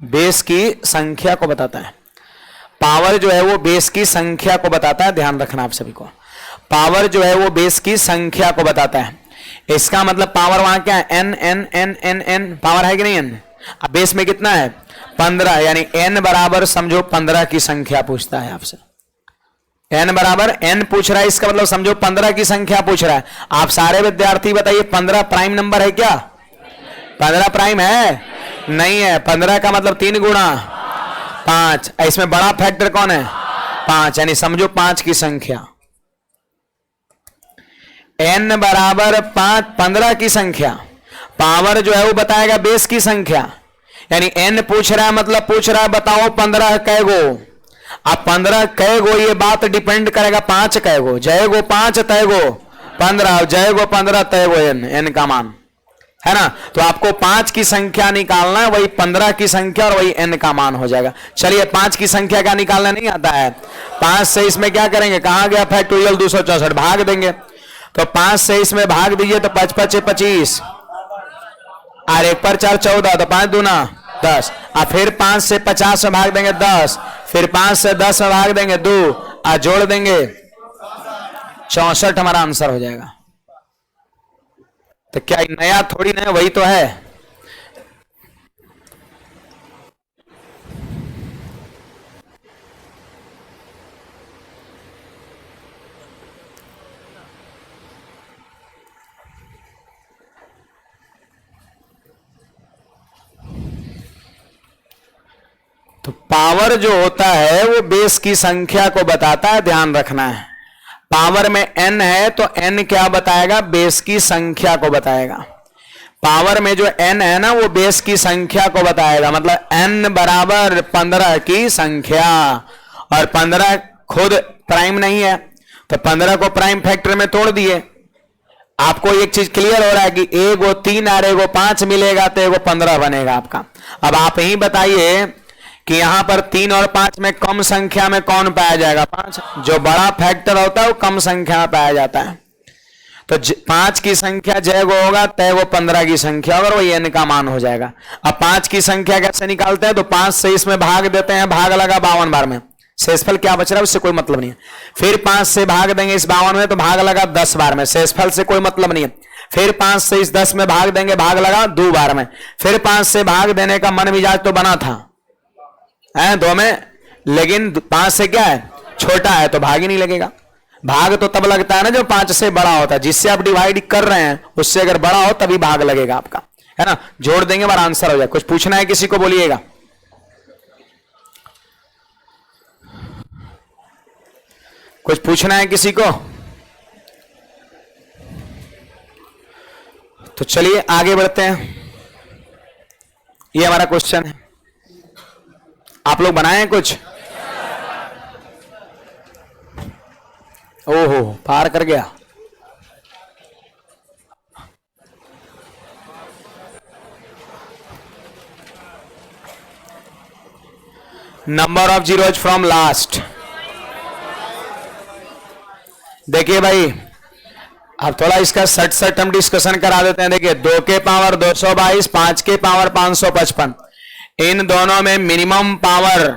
बेस की संख्या को बताता है। पावर जो है वो बेस की संख्या को बताता है। ध्यान रखना आप सभी को, पावर जो है वो बेस की संख्या को बताता है। इसका मतलब पावर वहां क्या है? n n n n n power है कि नहीं? n अब बेस में कितना है? 15, यानी n बराबर समझो 15 की संख्या पूछता है आपसे। n बराबर n पूछ रहा है, इसका मतलब समझो 15 की संख्या पूछ रहा है। आप सारे विद्यार्थी बताइए, 15 प्राइम नंबर है क्या? 15 प्राइम है? नहीं है। 15 का मतलब 3 गुना 5। इसमें बड़ा फैक्टर कौन है? 5, यानी समझो 5 की संख्या। n बराबर 5, 15 की संख्या। पावर जो है वो बताएगा बेस की संख्या, यानी n पूछ रहा है, मतलब पूछ रहा है बताओ 15 कै गो। अब 15 कै गो ये बात डिपेंड करेगा 5 कै गो। जय गो 5 तय गो 15, जय गो 15 तय गो n का मान है ना। तो आपको 5 की संख्या निकालना है, वही 15 की संख्या और वही n का मान हो जाएगा। चलिए 5 की संख्या का निकालना नहीं आता है, 5 से इसमें क्या करेंगे? कहां गया फैक्टोरियल 264? भाग देंगे। तो 5 से इसमें भाग दीजिए तो 5 5 25 और 1 पर 4 14, तो 5 दूना 10। और फिर 5 से 50 में भाग देंगे 10, फिर 5 से 10 में भाग देंगे 2 और जोड़ देंगे 64 हमारा आंसर हो जाएगा। तो क्या नया थोड़ी ना, वही तो है। तो पावर जो होता है वो बेस की संख्या को बताता है, ध्यान रखना है। पावर में n है तो n क्या बताएगा? बेस की संख्या को बताएगा। पावर में जो n है ना वो बेस की संख्या को बताएगा, मतलब n बराबर 15 की संख्या, और 15 खुद प्राइम नहीं है तो 15 को प्राइम फैक्टर में तोड़ दिए। आपको एक चीज क्लियर हो रहा है कि एगो 3 और एगो 5 मिलेगा तो एगो 15 बनेगा आपका। अब आप ही बताइए कि यहां पर 3 और 5 में कम संख्या में कौन पाया जाएगा? 5। जो बड़ा फैक्टर होता है वो कम संख्या में पाया जाता है। तो 5 की संख्या जय गो होगा तय वो 15 की संख्या होगा, वही n का मान हो जाएगा। अब 5 की संख्या कैसे निकालते हैं? तो 5 से इसमें भाग देते हैं, भाग लगा 52 बार में, शेषफल क्या बच रहा है उससे कोई मतलब नहीं है। फिर 5 से भाग देंगे इस 52 में तो भाग लगा 10 बार में, शेषफल से कोई मतलब नहीं है। फिर 5 से इस 10 में भाग देंगे, भाग लगा 2 बार में। फिर 5 से भाग देने का मन मिजाज तो बना था है 2 में, लेकिन 5 से क्या है? छोटा है तो भाग ही नहीं लगेगा। भाग तो तब लगता है ना जो 5 से बड़ा होता है। जिससे आप डिवाइड कर रहे हैं उससे अगर बड़ा हो तभी भाग लगेगा आपका, है ना। जोड़ देंगे और आंसर हो जाए। कुछ पूछना है किसी को? बोलिएगा। कुछ पूछना है किसी को? तो चलिए आगे बढ़ते हैं। ये हमारा क्वेश्चन है, आप लोग बनाए हैं कुछ? ओहो, पार कर गया। Number of zeros from last. देखिए भाई, अब थोड़ा इसका सट हम डिस्कशन करा देते हैं। देखिए 2 के पावर 222, 5 के पावर 555, इन दोनों में मिनिमम पावर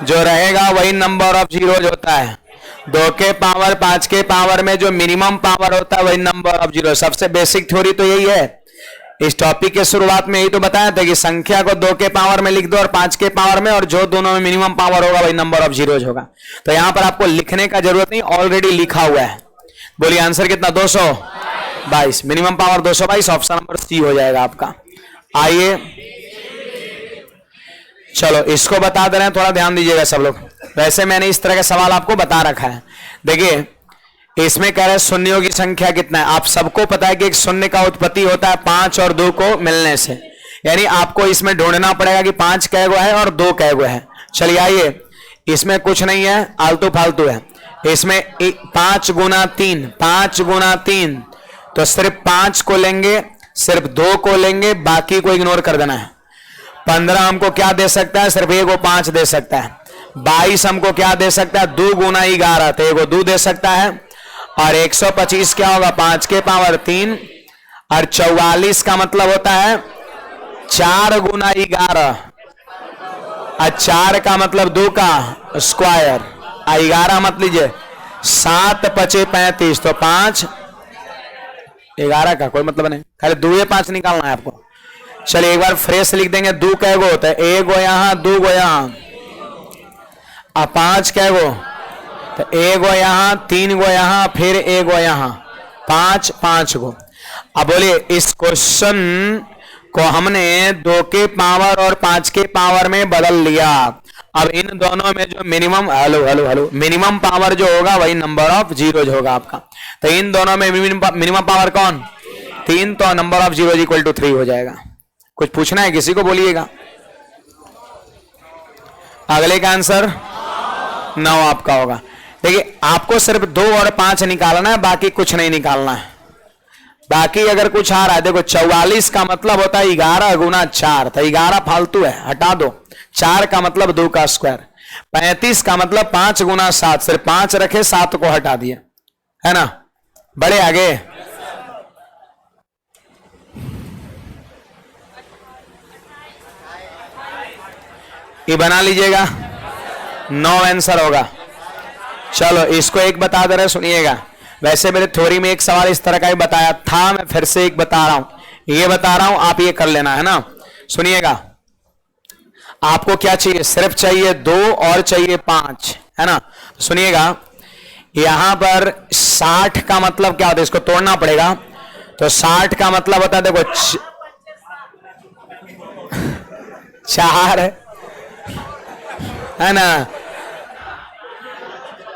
जो रहेगा वही नंबर ऑफ जीरोज होता है। 2 के पावर 5 के पावर में जो मिनिमम पावर होता है वही नंबर ऑफ जीरो। सबसे बेसिक थ्योरी तो यही है। इस टॉपिक के शुरुआत में यही तो बताया था कि संख्या को 2 के पावर में लिख दो और 5 के पावर में, और जो दोनों में मिनिमम पावर होगा वही नंबर ऑफ जीरोज होगा। तो यहां पर आपको लिखने का जरूरत नहीं, ऑलरेडी लिखा हुआ है। बोलिए आंसर कितना? 222। Minimum power 222, option number C हो जाएगा आपका। आइए चलो इसको बता दे रहे हैं, थोड़ा ध्यान दीजिएगा सब लोग। वैसे मैंने इस तरह का सवाल आपको बता रखा है। देखिए इसमें कह रहे हैं शून्यों की संख्या कितना है। आप सबको पता है कि एक शून्य का उत्पत्ति होता है 5 और 2 को मिलने से, यानी आपको इसमें ढूंढना पड़ेगा कि 5 कैगो है और 2 कैगो है। चलिए आइए, इसमें कुछ नहीं है, आलतू फालतू है। इसमें 5 गुना 3, 5 गुना 3, तो सिर्फ 5 को लेंगे, सिर्फ 2 को लेंगे, बाकी को इग्नोर कर देना है। 15 हमको क्या दे सकता है? सिर्फ 1 को 5 दे सकता है। 22 हमको क्या दे सकता है? 2 गुना 11, तो 1 को 2 दे सकता है। और 125 क्या होगा? 5 के पावर 3, और 44 का मतलब होता है 4 गुना 11, और 4 का मतलब 2 का स्क्वायर, और 11 मत लीजिए, 7 पचे 35, तो 5 11 का कोई मतलब नहीं, खाली 2 या 5 निकालना है आपको। चलिए एक बार फ्रेश लिख देंगे। 2 कैगो होता है? 1 गो यहां, 2 गो यहां, और 5 कैगो? तो 1 गो यहां, 3 गो यहां, फिर 1 गो यहां, 5 गो। अब बोलिए इस क्वेश्चन को हमने 2 के पावर और 5 के पावर में बदल लिया। अब इन दोनों में जो मिनिमम मिनिमम पावर जो होगा वही नंबर ऑफ जीरोज होगा आपका। तो इन दोनों में मिनिमम पावर कौन? 3, तो number of zeros equal to 3 हो जाएगा। कुछ पूछना है किसी को? बोलिएगा। अगले का आंसर 9 आपका होगा। देखिए आपको सिर्फ 2 और 5 निकालना है, बाकी कुछ नहीं निकालना है। बाकी अगर कुछ आ रहा है, देखो 44 का मतलब होता है 11 गुना 4, तो 11 फालतू है, हटा दो। 4 का मतलब 2 का स्क्वायर। 35 का मतलब 5 गुना 7, सिर्फ 5 रखे, 7 को हटा दिए, है ना। बड़े आगे ये बना लीजिएगा, 9 आंसर होगा। चलो इसको एक बता दे रहे, सुनिएगा। वैसे मेरे थ्योरी में एक सवाल इस तरह का ही बताया था, मैं फिर से एक बता रहा हूं। ये बता रहा हूं, आप ये कर लेना, है ना। सुनिएगा, आपको क्या चाहिए? सिर्फ चाहिए 2 और चाहिए 5, है ना। सुनिएगा, यहां पर 60 का मतलब क्या होता है? इसको तोड़ना पड़ेगा। तो 60 का मतलब होता है, देखो 4 है ना।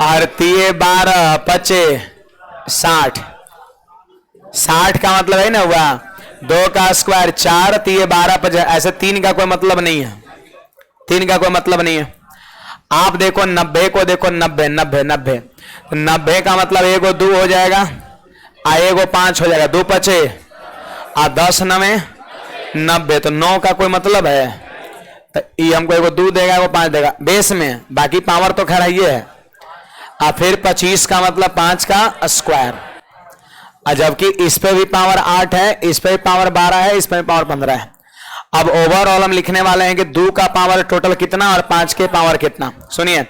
और 12 पचे 60, 60 का मतलब है ना हुआ 2 का स्क्वायर 4, 12 पचे, ऐसे 3 का कोई मतलब नहीं है, 3 का कोई मतलब नहीं है। आप देखो 90 को देखो, 90 90 90, तो 90 का मतलब 1 को 2 हो जाएगा, 1 को 5 हो जाएगा, 2 पचे 10 9 90, तो 9 का कोई मतलब है। तो ये हमको 1 को 2 देगा, वो 5 देगा बेस में, बाकी पावर तो खैर ये है। फिर 25 का मतलब 5 का स्क्वायर, जबकि इस पे भी पावर 8 है, इस पे भी पावर 12 है, इस पे भी पावर 15 है। अब ओवरऑल हम लिखने वाले हैं कि 2 का पावर टोटल कितना और 5 के पावर कितना। सुनिए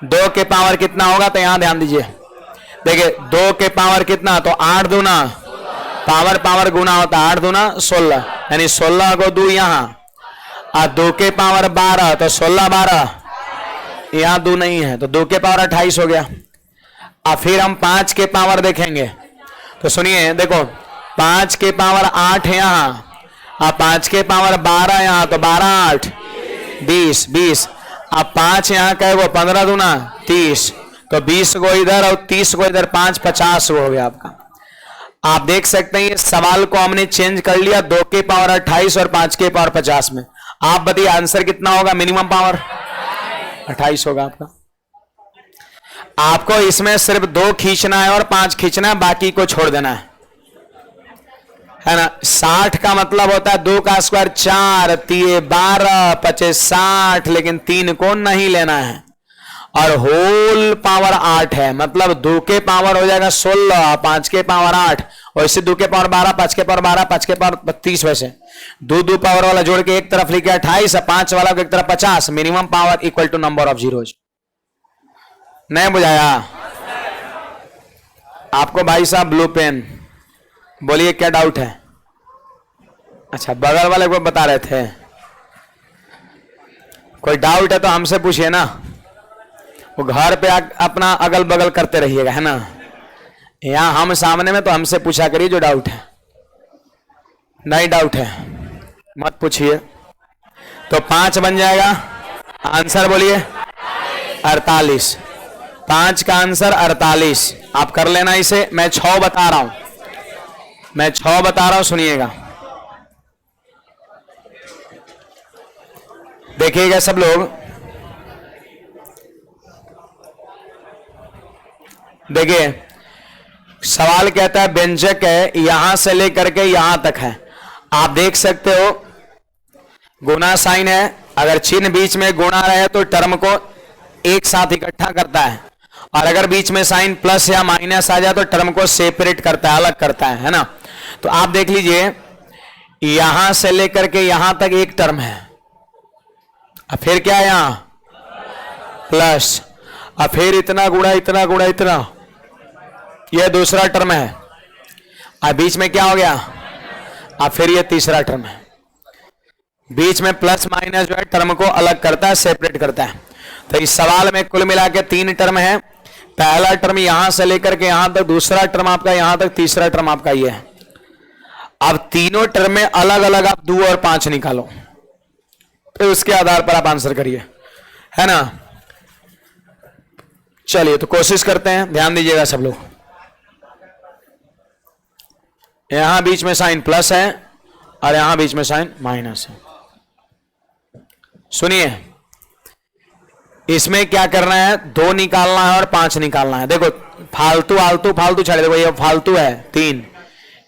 2 के पावर कितना होगा, तो यहां ध्यान दीजिए, देखिए 2 के पावर कितना, तो 8 दूना पावर पावर गुना होता है, 8 दूना 16, यानी 16 को 2 यहां, और 2 के पावर 12, तो 16 12, यहां 2 नहीं है, तो 2 के पावर 28 हो गया। अब फिर हम 5 के पावर देखेंगे, तो सुनिए देखो 5 के पावर 8 है यहां, अब 5 के पावर 12 यहां, तो 12 8 20 20, अब 5 यहां का है वो 15 दूना 30, तो 20 को इधर और 30 को इधर, 5 50 हो गया आपका। आप देख सकते हैं इस सवाल को हमने चेंज कर लिया 2 के पावर 28 और 5 के पावर 50 में। आप बताइए आंसर कितना होगा, मिनिमम पावर 28 होगा आपका। आपको इसमें सिर्फ 2 खींचना है और 5 खींचना है, बाकी को छोड़ देना है ना। 60 का मतलब होता है 2 का स्क्वायर 4, 12 पचे 60, लेकिन 3 को नहीं लेना है, और होल पावर 8 है, मतलब 2 के पावर हो जाएगा 16, 5 के पावर 8, और इससे 2 के पावर 12, 5 के पावर 12, 5 के पावर 32, वैसे 2 पावर वाला जोड़ के एक तरफ लिखे 28, 5 वाला को एक तरफ 50, minimum power equal to number of zeros. नहीं बुझाया आपको भाई साहब? ब्लू पेन, बोलिए क्या डाउट है? अच्छा बगल वाले को बता रहे थे, कोई डाउट है तो हमसे पूछिए ना, वो घर पे अपना अगल बगल करते रहिएगा, है ना। यहां हम सामने में तो हमसे पूछा करिए जो डाउट है, नहीं डाउट है मत पूछिए। तो 5 बन जाएगा, आंसर बोलिए 48, 5 का आंसर 48। आप कर लेना इसे, मैं 6 बता रहा हूं, मैं 6 बता रहा हूं, सुनिएगा देखिएगा सब लोग। देखिए सवाल कहता है व्यंजक है यहां से लेकर के यहां तक है, आप देख सकते हो गुना साइन है, अगर चिन्ह बीच में गुना रहे तो टर्म को एक साथ इकट्ठा करता है, और अगर बीच में साइन प्लस या माइनस आ जाए तो टर्म को सेपरेट करता है, अलग करता है ना। तो आप देख लीजिए यहां से लेकर के यहां तक एक टर्म है, अब फिर क्या है यहां प्लस, अब फिर इतना गुणा इतना गुणा इतना, यह दूसरा टर्म है, अब बीच में क्या हो गया, अब फिर यह तीसरा टर्म है। बीच में प्लस माइनस जो है टर्म को अलग करता है, सेपरेट करता है। तो इस सवाल में कुल मिला के 3 टर्म है, पहला टर्म यहां से लेकर के यहां तक, दूसरा टर्म आपका यहां तक, तीसरा टर्म आपका ये है। अब तीनों टर्म में अलग अलग आप 2 और 5 निकालो, तो उसके आधार पर आप आंसर करिए, है ना। चलिए तो कोशिश करते हैं, ध्यान दीजिएगा सब लोग। यहां बीच में साइन प्लस है और यहां बीच में साइन माइनस है। सुनिए इसमें क्या करना है, 2 निकालना है और 5 निकालना है। देखो फालतू आलतू फालतू छाड़े, देखो ये फालतू है 3,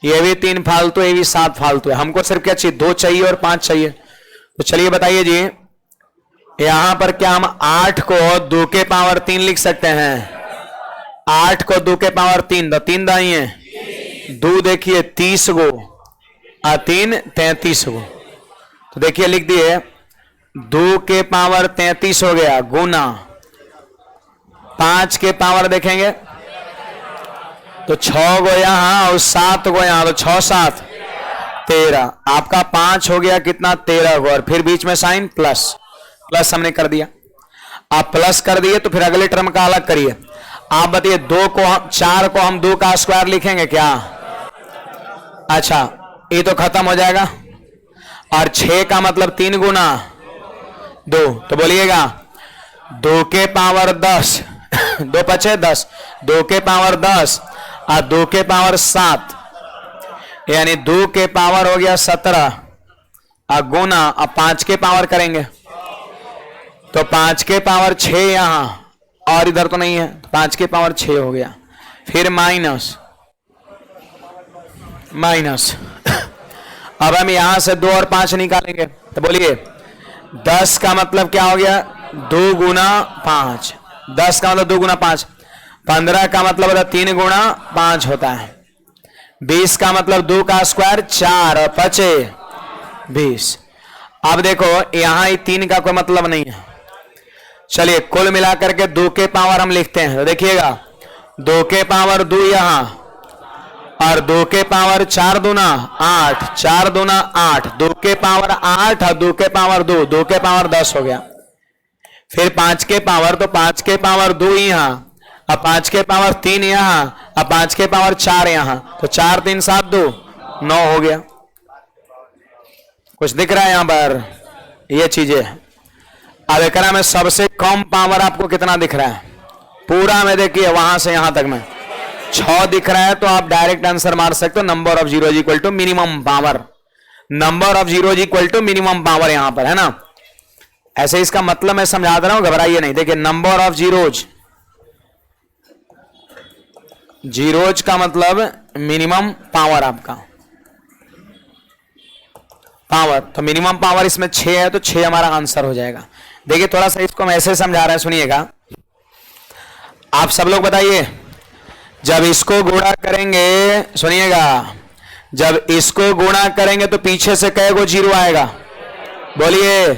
ये भी 3 फालतू, ये भी 7 फालतू है। हमको सिर्फ क्या चाहिए, 2 चाहिए और 5 चाहिए। तो चलिए बताइए जी, यहां पर क्या हम 8 को 2 के पावर 3 लिख सकते हैं? 8 को 2 के पावर 3, तो 3 दाई है, 2 देखिए 30 गो, 3 33 गो। तो देखिए लिख दिए 2 के पावर 33 हो गया गुना 5 के पावर देखेंगे तो 6 गो यहां और 7 गो यहां, तो 6 7 13, आपका 5 हो गया कितना 13 गो, और फिर बीच में साइन प्लस, प्लस हमने कर दिया। आप प्लस कर दिए तो फिर अगले टर्म का अलग करिए। आप बताइए 4 को हम 2 का स्क्वायर लिखेंगे क्या? अच्छा ये तो खत्म हो जाएगा, और 6 का मतलब 3 गुना 2, तो बोलिएगा 2 के पावर 10 2 पचे 10, 2 के पावर 10 और 2 के पावर 7, यानी 2 के पावर हो गया 17 और गुना, अब 5 के पावर करेंगे तो 5 के पावर 6 यहां, और इधर तो नहीं है, 5 के पावर 6 हो गया, फिर माइनस माइनस। अब हम यहां से 2 और 5 निकालेंगे तो बोलिए 10 का मतलब क्या हो गया, 2 गुना 5, 10 का मतलब 2 गुना 5, 15 का मतलब होता 3 गुना 5 होता है, 20 का मतलब 2 का स्क्वायर 4 और 5 20। अब देखो यहां 3 का कोई मतलब नहीं है, चलिए कुल मिलाकर के 2 के पावर हम लिखते हैं, तो देखिएगा 2 के पावर 2 यहां और 2 के पावर 4 दूना 8, 4 दूना 8, 2 के पावर 8 और 2 के पावर 2, 2 के पावर 10 हो गया, फिर 5 के पावर, तो 5 के पावर 2 यहां, अब 5 के पावर 3 यहां, अब 5 के पावर 4 यहां, तो 4 3 7 2 9 हो गया। कुछ दिख रहा है यहां पर, ये चीजें। अब एकरा में सबसे कम पावर आपको कितना दिख रहा है, पूरा में देखिए वहां से यहां तक में 6 दिख रहा है, तो आप डायरेक्ट आंसर मार सकते हो, number of zero equal to minimum power, number of zero equal to minimum power यहां पर है ना। ऐसे इसका मतलब मैं समझा दे रहा हूं, घबराइए नहीं। देखिए नंबर ऑफ जीरोज, जीरोज का मतलब मिनिमम पावर, आपका पावर, तो मिनिमम पावर इसमें 6 है, तो 6 हमारा आंसर हो जाएगा। देखिए थोड़ा सा इसको हम ऐसे समझा रहे हैं, सुनिएगा आप सब लोग बताइए, जब इसको गुणा करेंगे, सुनिएगा जब इसको गुणा करेंगे तो पीछे से कै गो जीरो आएगा, बोलिए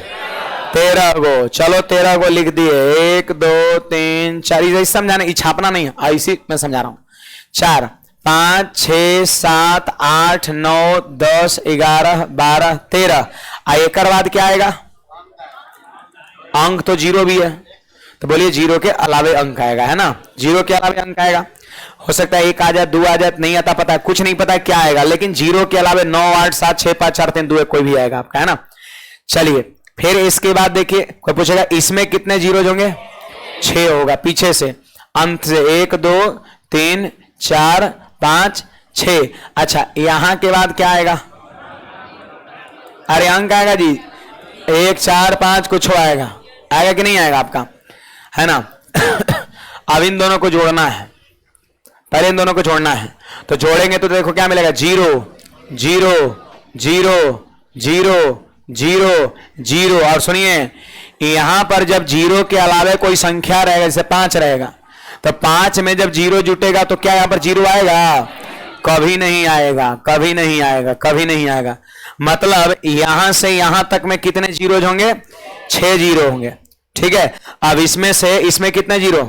13 गो। चलो 13 गो लिख दिए, 1 2 3 4, इसे समझाना, ये छापना नहीं है, इसी मैं समझा रहा हूं। 4 5 6 7 8 9 10 11 12 13, एक बाद क्या आएगा, अंक तो जीरो भी है, तो बोलिए जीरो के अलावे अंक आएगा, है ना, जीरो के अलावे अंक आएगा। हो सकता है 1 आ जाए, 2 आ जाए, नहीं आता पता है, कुछ नहीं पता है क्या आएगा, लेकिन जीरो के अलावे 9 8 7 6 5 4 3 2 1 कोई भी आएगा आपका, है ना। चलिए फिर इसके बाद देखिए, कोई पूछेगा इसमें कितने जीरो होंगे, 6 होगा, पीछे से अंत से 1 2 3 4 5 6। अच्छा यहां के बाद क्या आएगा, अरे अंक आएगा जी, 1 4 5 कुछ आएगा, आएगा कि नहीं आएगा आपका, है ना। अब इन दोनों को जोड़ना है, पहले इन दोनों को जोड़ना है, तो जोड़ेंगे तो देखो क्या मिलेगा, 0 0 0 0 0 0। और सुनिए यहां पर जब 0 के अलावे कोई संख्या रहेगा, जैसे 5 रहेगा, तो 5 में जब 0 जुटेगा तो क्या यहां पर 0 आएगा, कभी नहीं आएगा, कभी नहीं आएगा, कभी नहीं आएगा। मतलब यहां से यहां तक में कितने जीरो होंगे, 6 जीरो होंगे, ठीक है। अब इसमें से इसमें कितने जीरो,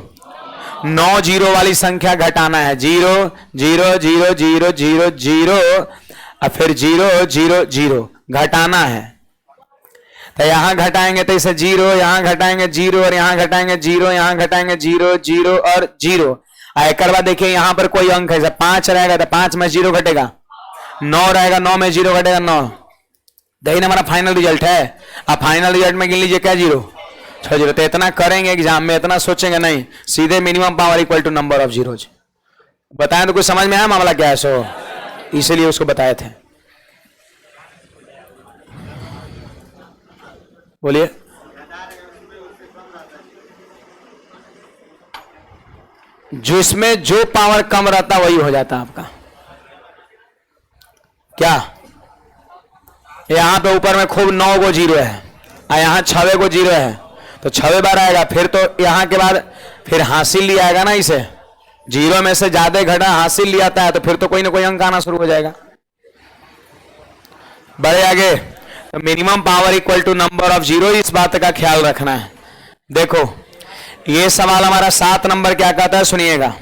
9 जीरो वाली संख्या घटाना है, 0 0 0 0 0 0 और फिर 0 0 0 घटाना है। तो यहां घटाएंगे तो इसे 0, यहां घटाएंगे 0 और यहां घटाएंगे 0, यहां घटाएंगे 0 0 और 0। एक बाद देखिए यहां पर कोई अंक है, 5 रहेगा तो 5 में 0 घटेगा, 9 रहेगा 9 में 0 घटेगा 9, यही हमारा फाइनल रिजल्ट है। अब फाइनल रिजल्ट में गिन लीजिए क्या, 0 6 0। तो इतना करेंगे एग्जाम में, इतना सोचेंगे नहीं, सीधे minimum power equal to number of zeros. बताएं तो कुछ समझ में आया मामला क्या है, सो इसलिए उसको बताए थे। बोलिए जिसमें जो पावर कम रहता वही हो जाता आपका। क्या यहां पे ऊपर में खूब 9 गो जीरो है और यहां 6 गो जीरो है, तो 6 बार आएगा, फिर तो यहां के बाद फिर हासिल लिया आएगा ना, इसे जीरो में से ज्यादा घटा हासिल लिया आता है, तो फिर तो कोई ना कोई अंक आना शुरू हो जाएगा। बढ़े आगे, तो minimum power equal to number of zero, इस बात का ख्याल रखना है। देखो ये सवाल हमारा 7 नंबर क्या कहता है, सुनिएगा।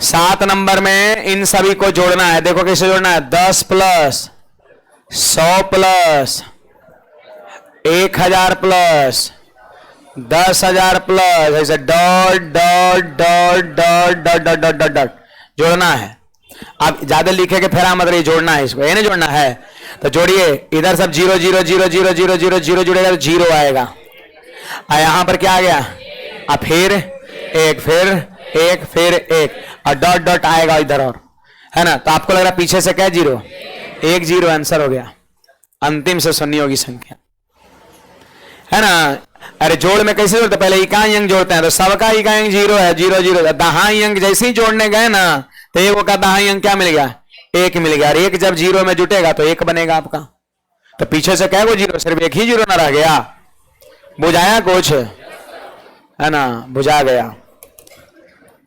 7 नंबर में इन सभी को जोड़ना है। देखो कैसे जोड़ना है, 10 प्लस 100 प्लस 1000 प्लस 10,000 प्लस, ऐसे dot dot dot dot dot dot dot dot dot जोड़ना है। अब ज्यादा लिखे के फेरा मत रही, जोड़ना है इसको, ये नहीं जोड़ना है। तो जोड़िए, इधर सब 0 0 0 0 0 0 0 जुड़ेगा तो 0 आएगा, यहां पर क्या आ गया, अब फिर एक, फिर एक, और डॉट डॉट आएगा इधर, और है ना। तो आपको लग रहा है पीछे से क्या जीरो, एक जीरो, आंसर हो गया। अंतिम से सुन्नी होगी संख्या, है ना। अरे जोड़ में कैसे जोड़ते, पहले इकाई अंक जोड़ते हैं, तो सबका इकाई अंक जीरो है, जीरो जीरो। दहाई अंक जैसे ही जोड़ने गए ना, तो ये वो का दहाई अंक क्या मिल गया, एक मिल गया। और एक जब जीरो में जुटेगा तो एक बनेगा आपका। तो पीछे से क्या वो जीरो, सिर्फ एक ही जीरो ना रह गया। बुझाया कुछ, है ना, बुझा गया।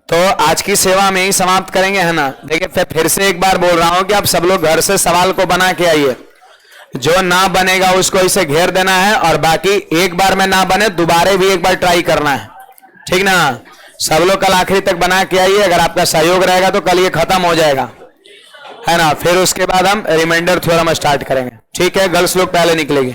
तो आज की सेवा में ही समाप्त करेंगे, है ना। देखिए फिर से एक बार बोल रहा हूं कि आप सब लोग घर से सवाल को बना के आइए। जो ना बनेगा उसको इसे घेर देना है, और बाकी एक बार में ना बने दोबारा भी एक बार ट्राई करना है, ठीक ना। सब लोग कल आखिरी तक बना के आइए। अगर आपका सहयोग रहेगा तो कल ये खत्म हो जाएगा, है ना। फिर उसके बाद हम रिमाइंडर थ्योरम स्टार्ट करेंगे, ठीक है। गर्ल्स लोग पहले निकलेगी।